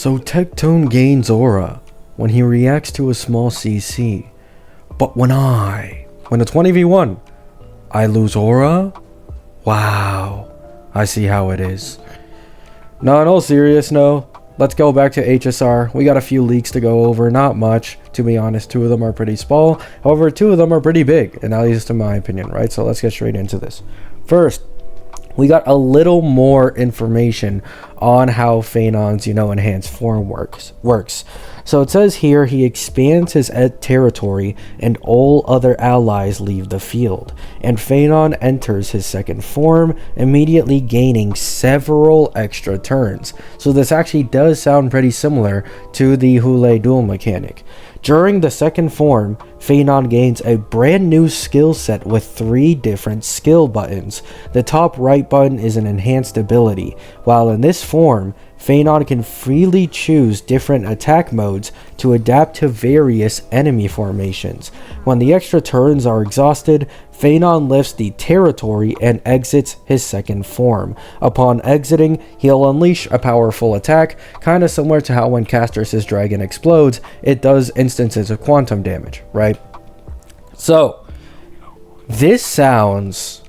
So Tectone gains aura when he reacts to a small CC. But when a 20v1, I lose aura? Wow. I see how it is. No, in all seriousness, no. Let's go back to HSR. We got a few leaks to go over. Not much, to be honest. 2 of them are pretty small. However, 2 of them are pretty big, and at least in my opinion, right? So let's get straight into this. First, we got a little more information on how Phainon's, enhanced form works. So it says here he expands his territory and all other allies leave the field. And Phainon enters his second form, immediately gaining several extra turns. So this actually does sound pretty similar to the Hule duel mechanic. During the second form, Phainon gains a brand new skill set with 3 different skill buttons. The top right button is an enhanced ability, while in this form, Phainon can freely choose different attack modes to adapt to various enemy formations. When the extra turns are exhausted, Phainon lifts the territory and exits his second form. Upon exiting, he'll unleash a powerful attack, kind of similar to how when Caster's dragon explodes, it does instances of quantum damage, right? So, this sounds...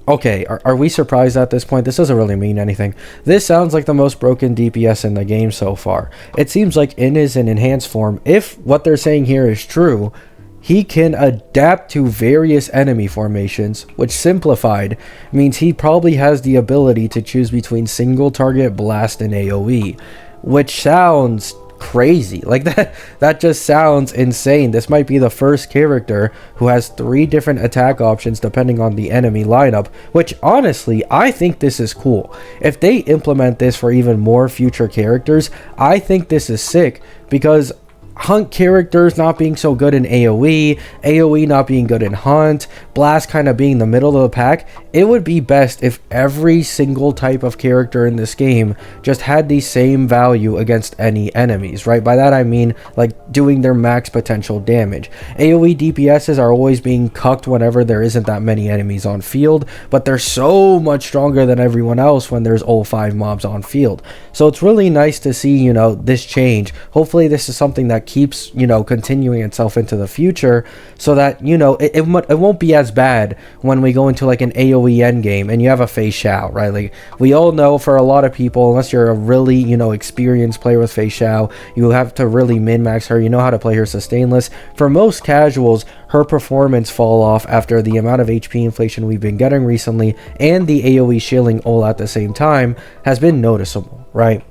Okay, are we surprised at this point? This doesn't really mean anything. This sounds like the most broken DPS in the game so far. It seems like in his enhanced form, if what they're saying here is true, he can adapt to various enemy formations, which simplified means he probably has the ability to choose between single target, blast, and AoE, which sounds crazy. Like that just sounds insane. This might be the first character who has 3 different attack options depending on the enemy lineup, which honestly I think this is cool. If they implement this for even more future characters, I think this is sick, because Hunt characters not being so good in AoE not being good in Hunt, Blast kind of being the middle of the pack, it would be best if every single type of character in this game just had the same value against any enemies, right? By that I mean like doing their max potential damage. AoE DPSs are always being cucked whenever there isn't that many enemies on field, but they're so much stronger than everyone else when there's all 5 mobs on field. So it's really nice to see, this change. Hopefully this is something that keeps continuing itself into the future, so that it won't be as bad when we go into like an AoE end game and you have a Phainon, right? Like we all know, for a lot of people, unless you're a really experienced player with Phainon, you have to really min-max her. You know how to play her sustainless. For most casuals, her performance fall off after the amount of HP inflation we've been getting recently, and the AoE shielding all at the same time has been noticeable, right?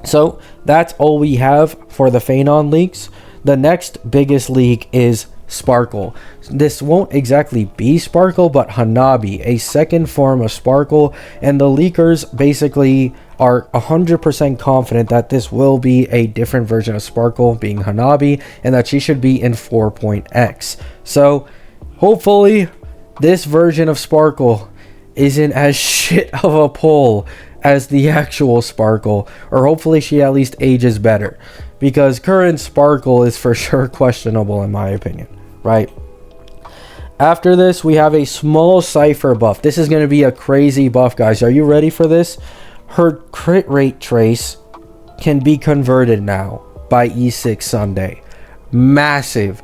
So that's all we have for the Phainon leaks. The next biggest leak is Sparkle. This won't exactly be Sparkle, but Hanabi, a second form of Sparkle, and the leakers basically are 100% confident that this will be a different version of Sparkle, being Hanabi, and that she should be in 4.x. So hopefully this version of Sparkle isn't as shit of a pull as the actual Sparkle, or hopefully she at least ages better, because current Sparkle is for sure questionable in my opinion, right? After this, we have a small Cypher buff. This is going to be a crazy buff, guys. Are you ready for this? Her crit rate trace can be converted now by E6 Sunday. Massive.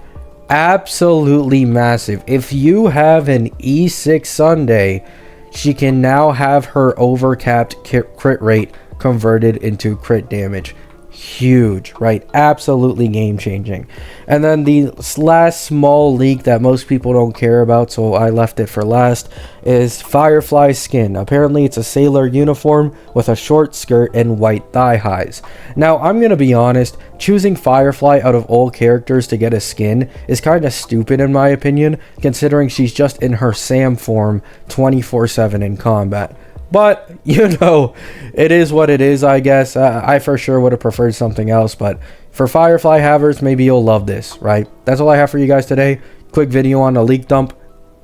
Absolutely massive. If you have an E6 Sunday, she can now have her overcapped crit rate converted into crit damage. Huge, right? Absolutely game changing. And then the last small leak that most people don't care about, so I left it for last, is Firefly skin. Apparently it's a sailor uniform with a short skirt and white thigh highs. Now I'm gonna be honest, choosing Firefly out of all characters to get a skin is kind of stupid in my opinion, considering she's just in her Sam form 24/7 in combat. But, it is what it is, I guess. I for sure would have preferred something else, but for Firefly havers, maybe you'll love this, right? That's all I have for you guys today. Quick video on a leak dump.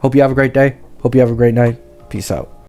Hope you have a great day. Hope you have a great night. Peace out.